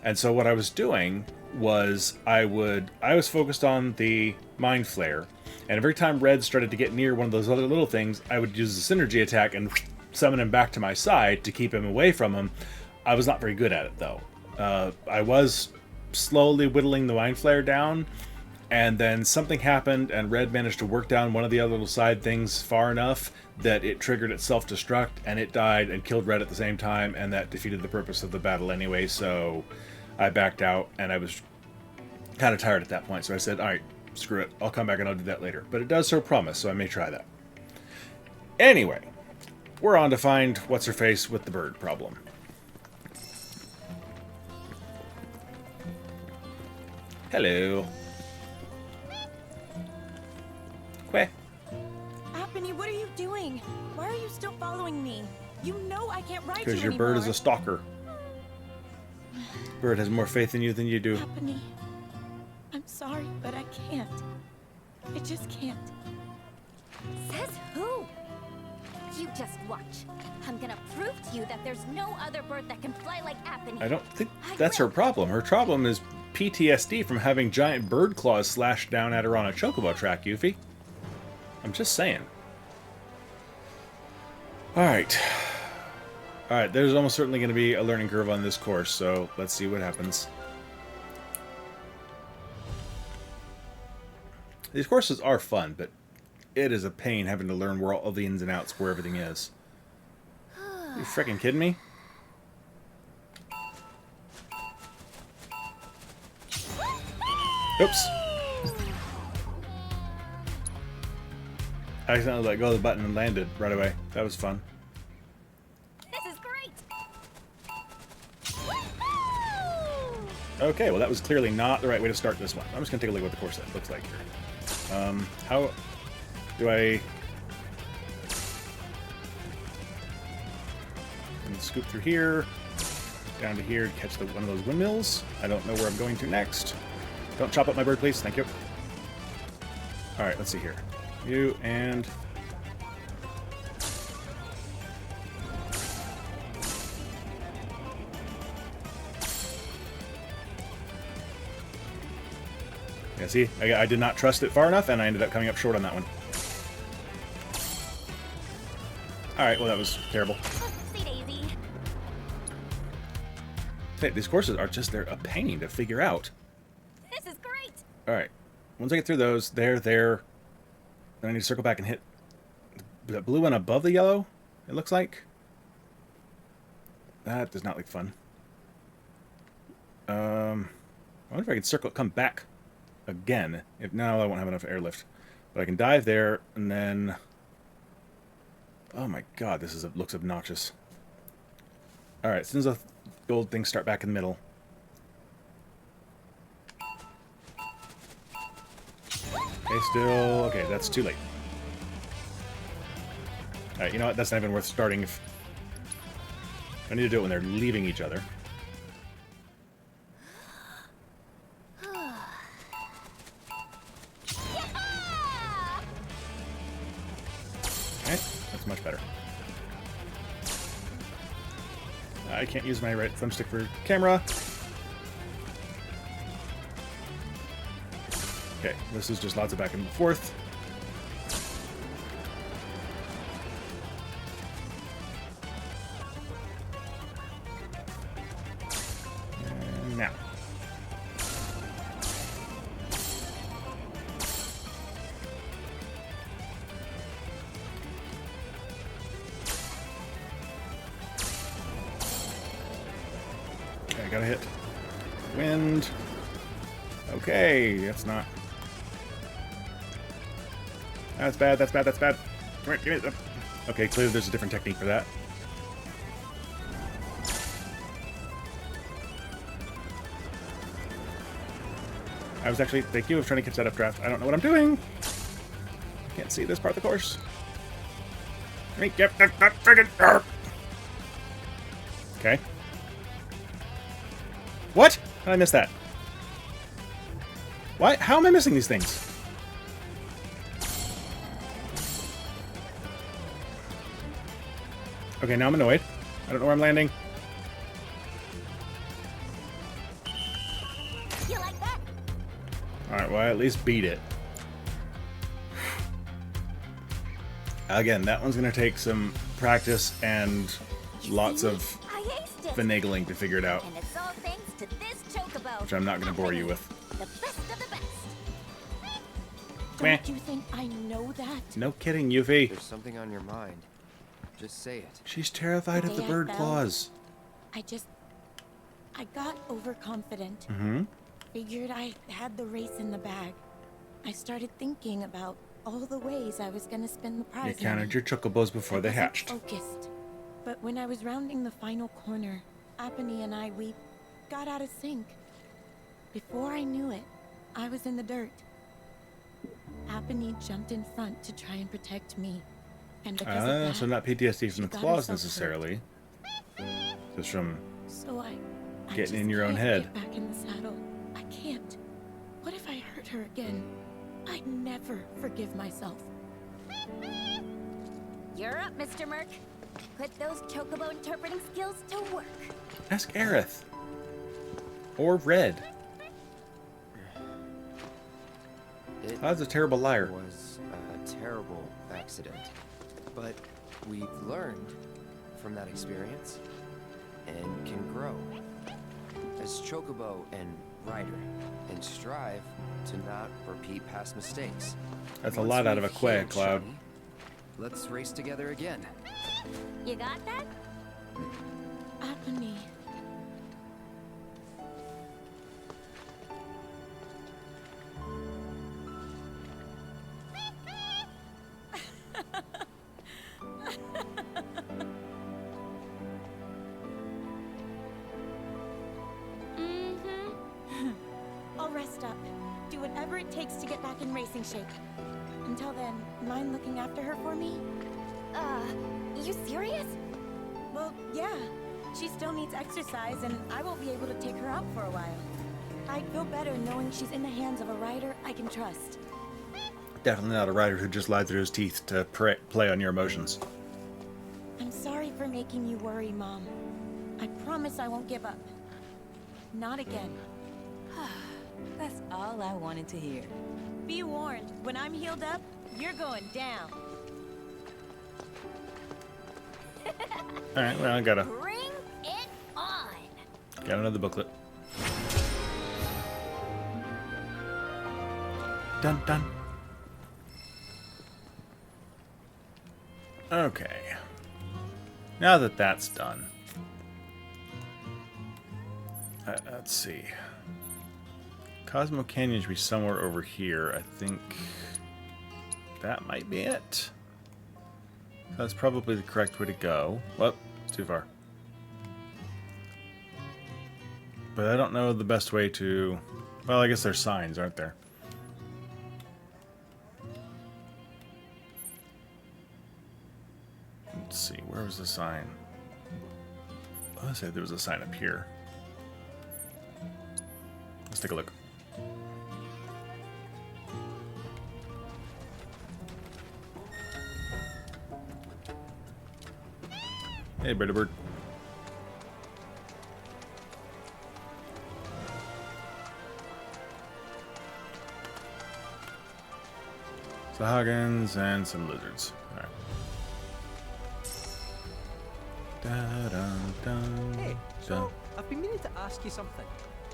And so what I was doing was I was focused on the Mind Flayer, and every time Red started to get near one of those other little things, I would use the synergy attack and summon him back to my side to keep him away from him. I was not very good at it though. I was slowly whittling the Mind Flayer down, and then something happened and Red managed to work down one of the other little side things far enough that it triggered its self-destruct, and it died and killed Red at the same time, and that defeated the purpose of the battle anyway. So I backed out, and I was kind of tired at that point, so I said, alright, screw it, I'll come back and I'll do that later. But it does show promise, so I may try that. Anyway, we're on to find what's-her-face with the bird problem. Hello. Queh. Apony, what are you doing? Why are you still following me? You know I can't ride you Because your anymore. bird is a stalker. Bird has more faith in you than you do. Apony, I'm sorry, but I can't. I just can't. Says who? You just watch. I'm gonna prove to you that there's no other bird that can fly like Apony. I don't think that's her problem. Her problem is PTSD from having giant bird claws slashed down at her on a Chocobo track, Yuffie. I'm just saying. Alright. Alright, there's almost certainly going to be a learning curve on this course, so let's see what happens. These courses are fun, but it is a pain having to learn where all the ins and outs, where everything is. Are you freaking kidding me? Oops. I accidentally let go of the button and landed right away. That was fun. This is great. Okay, well that was clearly not the right way to start this one. I'm just gonna take a look at what the course looks like here. How do I scoop through here, down to here to catch one of those windmills? I don't know where I'm going to next. Don't chop up my bird, please. Thank you. Alright, let's see here. You and... Yeah, see? I did not trust it far enough, and I ended up coming up short on that one. Alright, well that was terrible. Hey, these courses are just, they're a pain to figure out. This is great. Alright. Once I get through those, there. Then I need to circle back and hit the blue one above the yellow, it looks like. That does not look fun. I wonder if I can come back again. If no, I won't have enough airlift. But I can dive there, and then... Oh my god, this looks obnoxious. Alright, as soon as the gold things start back in the middle. Okay, still... Okay, that's too late. Alright, you know what? That's not even worth starting if... I need to do it when they're leaving each other. Okay, that's much better. I can't use my right thumbstick for camera. Okay, this is just lots of back and forth. Okay, I gotta hit. Wind. Okay, that's not. That's bad, that's bad, that's bad. Come here, give me the... Okay, clearly there's a different technique for that. I was actually, thank you, I was trying to catch that updraft. I don't know what I'm doing. I can't see this part of the course. Get that friggin'. Okay. What? How did I miss that? Why? How am I missing these things? Okay, now I'm annoyed. I don't know where I'm landing. You like that? Alright, well, I at least beat it. Again, that one's going to take some practice and lots of I aced it. finagling to figure it out, And it's all thanks to this Chocobo. which I'm not going to bore you with. The best of the best. Meh. Don't you think I know that? No kidding, Yuffie. There's something on your mind. Just say it. She's terrified of the day I bird fell, claws. I got overconfident. Mm-hmm. Figured I had the race in the bag. I started thinking about all the ways I was gonna spend the prize You counted money. your chocobos before I they wasn't hatched. Focused. But when I was rounding the final corner, Apony and we got out of sync. Before I knew it, I was in the dirt. Apony jumped in front to try and protect me. And because of that, So not PTSD from the got claws herself hurt. necessarily. Just from So I getting just in your own can't head. Get back in the saddle. I can't. What if I hurt her again? I'd never forgive myself. You're up, Mr. Merc. Put those Chocobo interpreting skills to work. Ask Aerith. Or Red. It Todd's a terrible liar. was a terrible accident. But we've learned from that experience and can grow as Chocobo and Rider and strive to not repeat past mistakes. That's a Once lot out of a we've quag, healed Cloud. Shawnee, let's race together again. You got that? Apony. I'll rest up. Do whatever it takes to get back in racing shape. Until then, mind looking after her for me? You serious? Well, yeah. She still needs exercise, and I won't be able to take her out for a while. I'd feel better knowing she's in the hands of a rider I can trust. Definitely not a rider who just lied through his teeth to play on your emotions. I'm sorry for making you worry, Mom. I promise I won't give up. Not again. That's all I wanted to hear. Be warned, when I'm healed up, you're going down. Alright, well, I gotta... Bring it on! Got another booklet. Dun dun. Okay. Now that that's done. Let's see. Cosmo Canyon should be somewhere over here. I think that might be it. That's probably the correct way to go. Whoop, too far. But I don't know the best way to... Well, I guess there's signs, aren't there? Let's see, where was the sign? I said there was a sign up here. Let's take a look. Hey, birdie bird. Sahagins and some lizards. Alright. Hey, so I've been meaning to ask you something.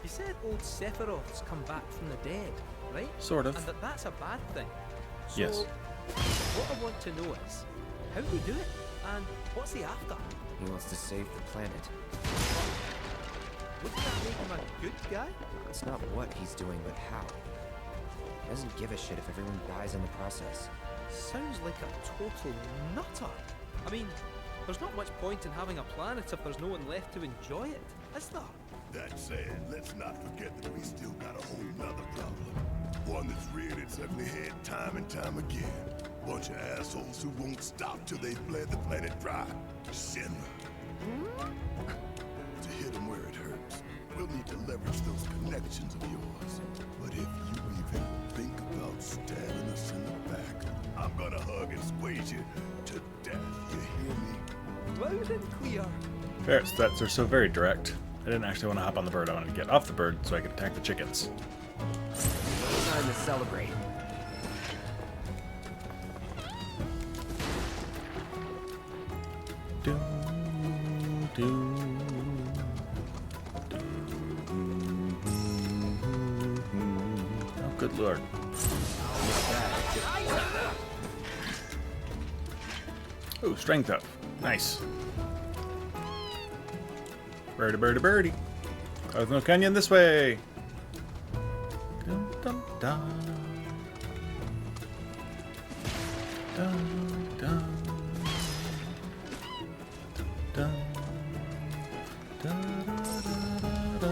You said old Sephiroth's come back from the dead, right? Sort of. And that's a bad thing. So, Yes. what I want to know is, how do you do it? And what's he after? He wants to save the planet. Doesn't that make him a good guy? It's not what he's doing, but how. He doesn't give a shit if everyone dies in the process. Sounds like a total nutter. I mean, there's not much point in having a planet if there's no one left to enjoy it, is there? That said, let's not forget that we still got a whole nother problem. One that's reared its ugly head time and time again. Bunch of assholes who won't stop till they've bled the planet dry. Sinner. To hit them where it hurts, we'll need to leverage those connections of yours. But if you even think about stabbing us in the back, I'm gonna hug and squeeze you to death. You hear me? Loud and clear. Ferret stats are so very direct. I didn't actually want to hop on the bird. I wanted to get off the bird so I could attack the chickens. Time to celebrate. Do, do, do. Oh, good lord. Oh, strength up. Nice. Birdie, birdie, birdie. Cosmo Canyon this way. Dum, dum, dum. Dum, dum. Dum, da, da, da,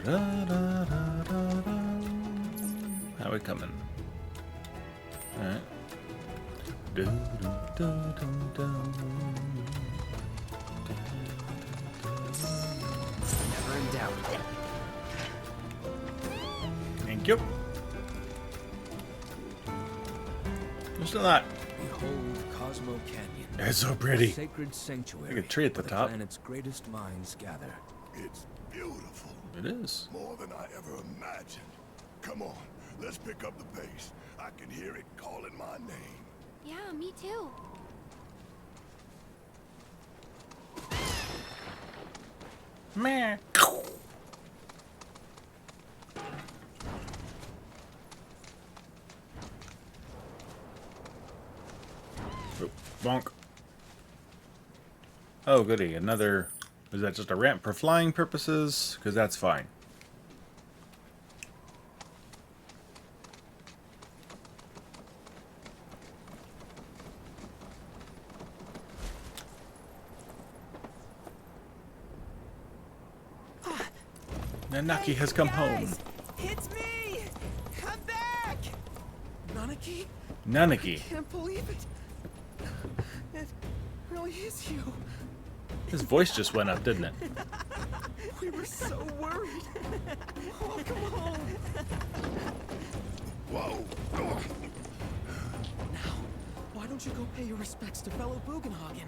da, da, da, da, da, da. How we coming? Alright. Do, do, do, do, do. Never in doubt. Thank you. There's still not. Behold Cosmo Canyon. It's so pretty. Sacred sanctuary. Like a tree at the where top. planet's greatest minds gather. It's beautiful. It is. More than I ever imagined. Come on, let's pick up the pace. I can hear it calling my name. Yeah, me too. Meh. Oh, bonk. Oh, goody. Another... Is that just a ramp for flying purposes? Because that's fine. Nanaki has come home. It's me! I'm back! Nanaki? Nanaki. Can't believe it. It really is you. His voice just went up, didn't it? We were so worried. Welcome home. Whoa. Now, why don't you go pay your respects to fellow Bugenhagen?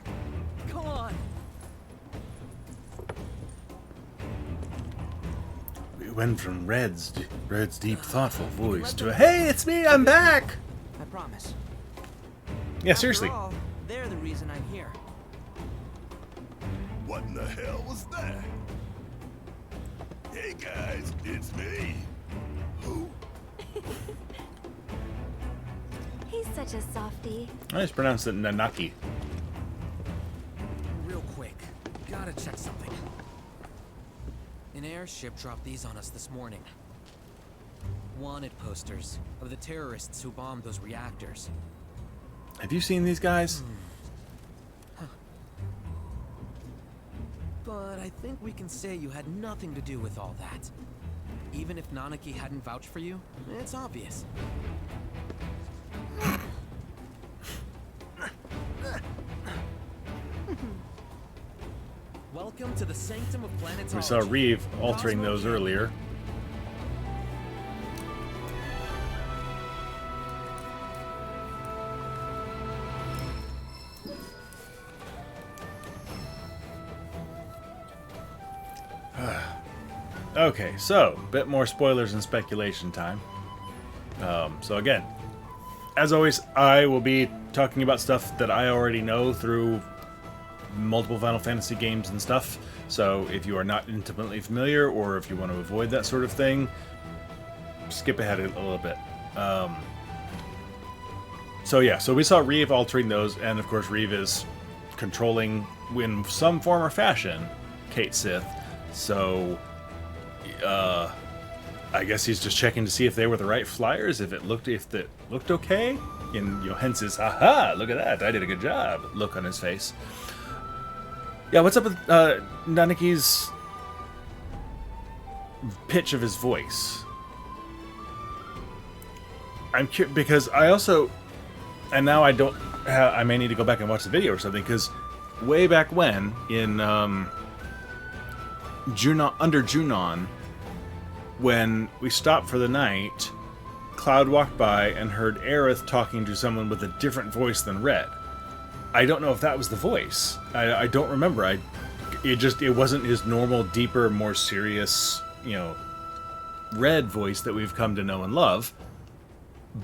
Come on. We went from Red's deep, thoughtful voice to a, "Hey, it's me, I'm back!" I promise. Yeah, seriously. After all, they're the reason I'm here. What in the hell was that? Hey guys, it's me. Who? He's such a softie. I just pronounced it Nanaki. Real quick, gotta check something. An airship dropped these on us this morning. Wanted posters of the terrorists who bombed those reactors. Have you seen these guys? But I think we can say you had nothing to do with all that. Even if Nanaki hadn't vouched for you, it's obvious. Welcome to the sanctum of planetology. We saw Reeve altering those earlier. Okay, so a bit more spoilers and speculation time. So again, as always, I will be talking about stuff that I already know through multiple Final Fantasy games and stuff. So if you are not intimately familiar, or if you want to avoid that sort of thing, skip ahead a little bit. So yeah, so we saw Reeve altering those, and of course Reeve is controlling, in some form or fashion, Kate Sith. So, I guess he's just checking to see if they were the right flyers, if it looked okay, and hence his "aha, look at that, I did a good job" look on his face. Yeah, what's up with Nanaki's pitch of his voice? I'm curious because I also, and now I don't. I may need to go back and watch the video or something, because way back when in Junon, under Junon, when we stopped for the night, Cloud walked by and heard Aerith talking to someone with a different voice than Red. I don't know if that was the voice. I don't remember. It wasn't his normal, deeper, more serious, Red voice that we've come to know and love.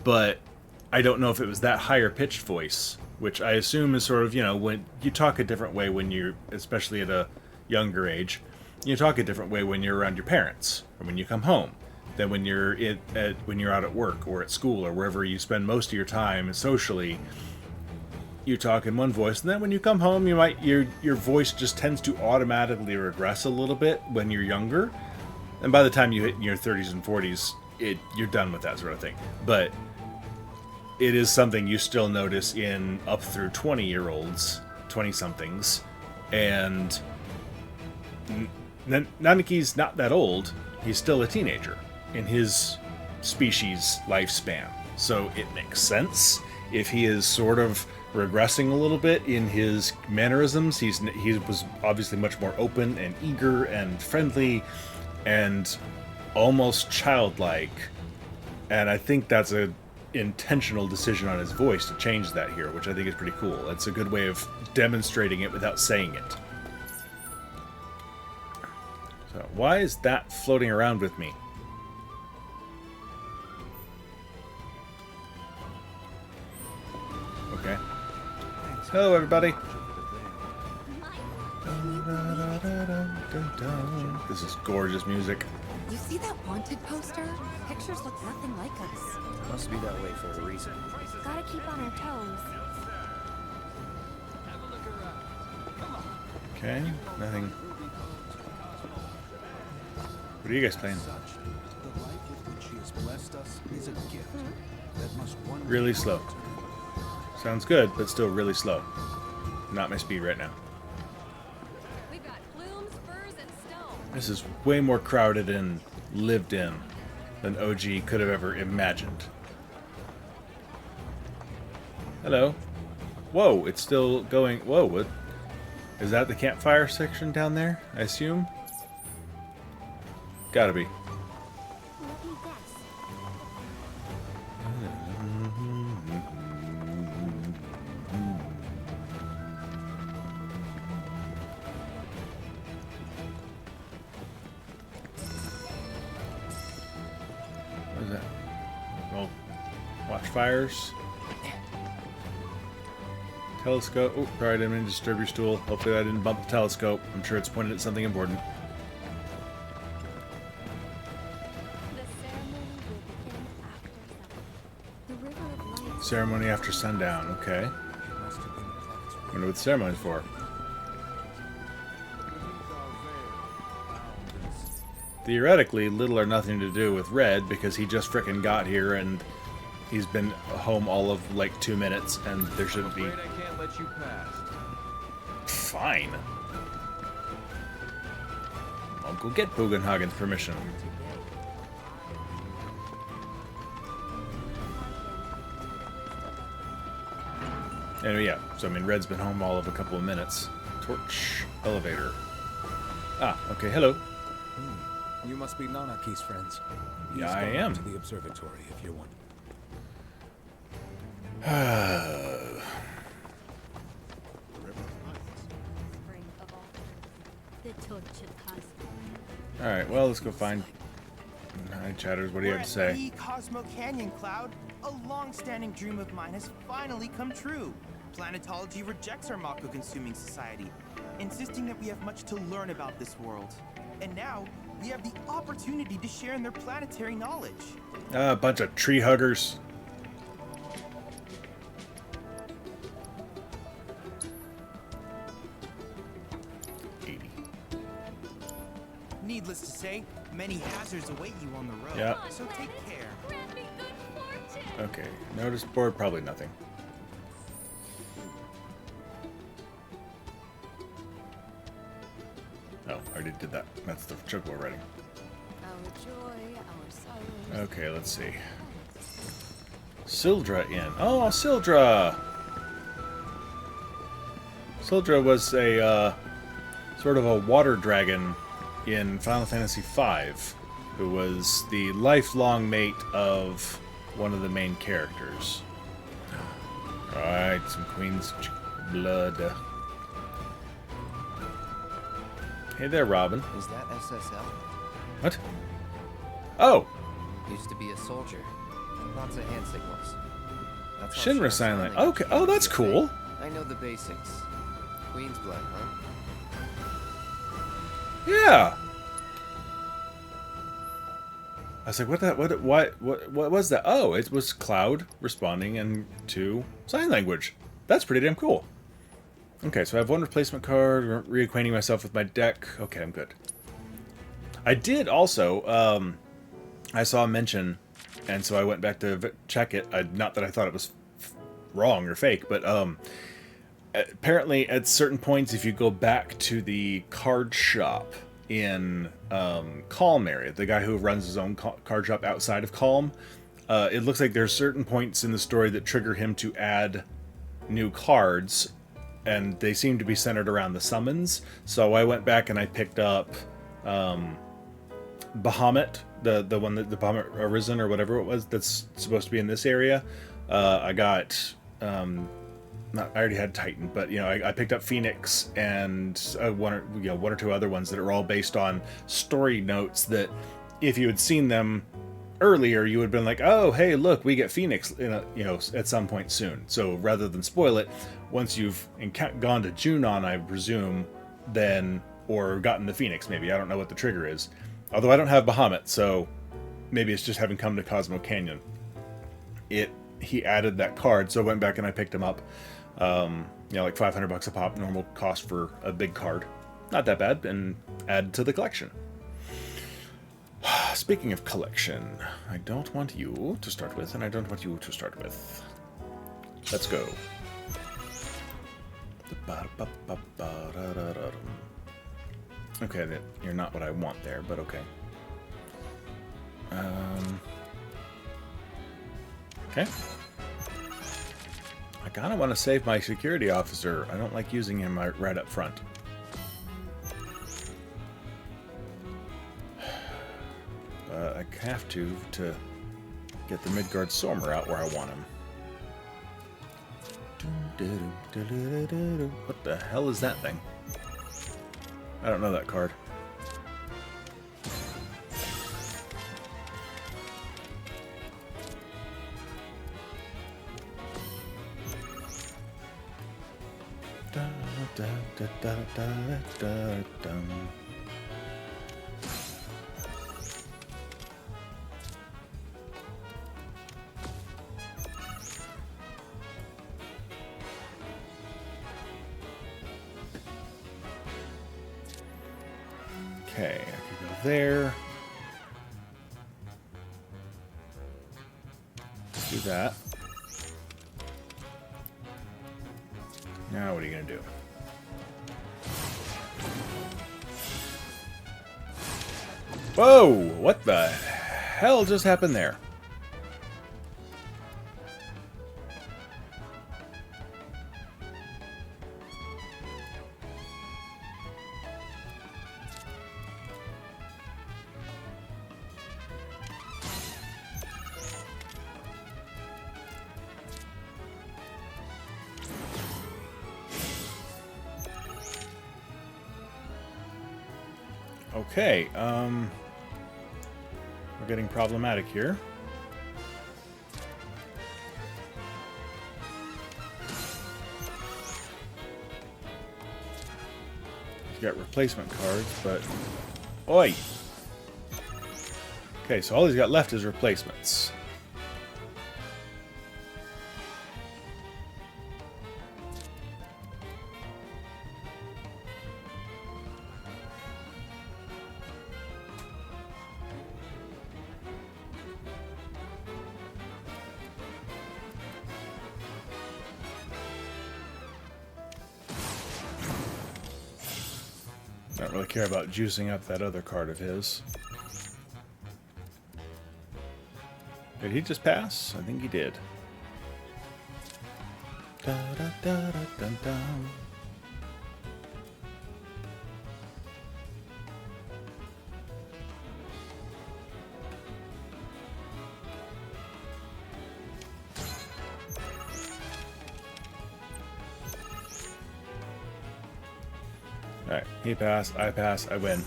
But I don't know if it was that higher pitched voice, which I assume is sort of, when you talk a different way when you're, especially at a younger age, you talk a different way when you're around your parents or when you come home than when you're when you're out at work or at school or wherever you spend most of your time socially. You talk in one voice, and then when you come home, your voice just tends to automatically regress a little bit when you're younger, and by the time you hit your 30s and 40s, you're done with that sort of thing. But it is something you still notice in up through 20-year-olds, 20-somethings, and Nanaki's not that old. He's still a teenager in his species lifespan, so it makes sense if he is sort of regressing a little bit in his mannerisms. He was obviously much more open and eager and friendly and almost childlike, and I think that's a intentional decision on his voice to change that here, which I think is pretty cool. It's a good way of demonstrating it without saying it. So why is that floating around with me? Okay. Hello, everybody. This is gorgeous music. You see that wanted poster? Pictures look nothing like us. Must be that way for a reason. Gotta keep on our toes. Okay, nothing. What are you guys playing? The life with which she has blessed us is a gift that must one day Really slow. Sounds good, but still really slow. Not my speed right now. We've got plumes, furs, and stone. This is way more crowded and lived in than OG could have ever imagined. Hello. Whoa, it's still going. Whoa, what? Is that the campfire section down there, I assume? Gotta be. What is that? Well, watch fires. Telescope. Oh, sorry, I didn't mean to disturb your stool. Hopefully I didn't bump the telescope. I'm sure it's pointed at something important. Ceremony after sundown, okay. Wonder what the ceremony's for. Theoretically, little or nothing to do with Red, because he just frickin' got here and he's been home all of like 2 minutes, and there shouldn't be. I can't let you pass. Fine. I'll go get Bugenhagen's permission. Anyway, yeah. So I mean, Red's been home all of a couple of minutes. Torch elevator. Ah, okay. Hello. You must be Nanaki's friends. Yeah, I He's gone am. to the observatory if you're one. All right. Well, let's go find. Hi, Chatters. What do you We're have to at say? the Cosmo Canyon, Cloud. A long-standing dream of mine has finally come true. Planetology rejects our Mako-consuming society, insisting that we have much to learn about this world. And now, we have the opportunity to share in their planetary knowledge. A bunch of tree huggers. Needless to say, many hazards await you on the road. Yeah. So take care. Grant me good fortune. Okay. Notice board, probably nothing. Oh, I already did that. That's the Chocobo writing. Our joy, our sorrows. Okay, let's see. Sildra Inn. Oh, Sildra! Sildra was a, sort of a water dragon in Final Fantasy V, who was the lifelong mate of one of the main characters. Alright, some Queen's blood. Hey there, Robin. Is that SSL? What? Oh! Used to be a soldier. Lots of hand signals. That's how Shinra Shinra sign language. language Okay. Oh, that's is a cool. thing. I know the basics. Queen's blood, huh? Yeah. I was like, what was that? Oh, it was Cloud responding to sign language. That's pretty damn cool. Okay, so I have one replacement card, reacquainting myself with my deck. Okay, I'm good. I did also, I saw a mention, and so I went back to check it. Not that I thought it was wrong or fake, but apparently at certain points, if you go back to the card shop in Calm area, the guy who runs his own card shop outside of Calm, it looks like there's certain points in the story that trigger him to add new cards, and they seem to be centered around the summons. So I went back and I picked up Bahamut, the one that the Bahamut Arisen or whatever it was that's supposed to be in this area. I got I already had Titan, but you know, I picked up Phoenix and one or two other ones that are all based on story notes that, if you had seen them earlier, you would have been like, oh, hey, look, we get Phoenix at some point soon. So rather than spoil it, once you've gone to Junon, I presume, then, or gotten the Phoenix, maybe. I don't know what the trigger is. Although I don't have Bahamut, so maybe it's just having come to Cosmo Canyon. He added that card, so I went back and I picked him up. Like $500 a pop, normal cost for a big card. Not that bad, and add to the collection. Speaking of collection, I don't want you to start with, and I don't want you to start with. Let's go. Okay, you're not what I want there, but okay. Okay. I kind of want to save my security officer. I don't like using him right up front. I have to get the Midgard Sormer out where I want him. What the hell is that thing? I don't know that card. Okay, I can go there. Do that. Now what are you gonna do? Whoa! What the hell just happened there? Okay, we're getting problematic here. He's got replacement cards, but... Oi! Okay, so all he's got left is replacements. don't really care about juicing up that other card of his. Did he just pass? I think he did. Da, da, da, da, dun, dun. Alright, he passed, I pass, I win.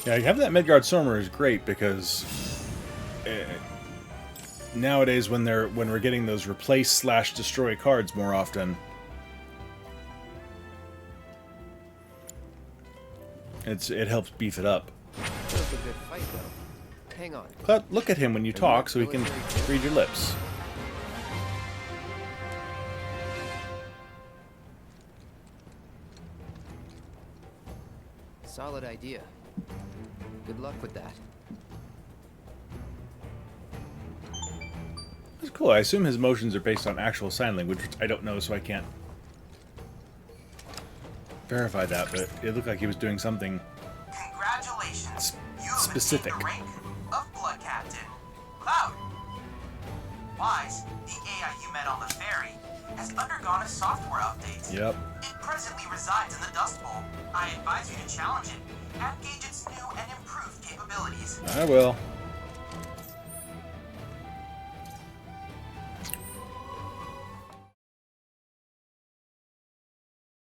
Yeah, having that Midgard Stormer is great because nowadays when we're getting those replace / destroy cards more often, it helps beef it up. That was a good fight, though. Hang on. But look at him when you talk so he can read your lips. Solid idea. Good luck with that. That's cool. I assume his motions are based on actual sign language, which I don't know, so I can't verify that, but it looked like he was doing something Congratulations. You have specific. attained the rank of Blood Captain. Cloud. Wise, the AI you met on the ferry, has undergone a software update. Yep. It presently resides in the Dust Bowl. I advise you to challenge it and gauge its new and improved capabilities. I will.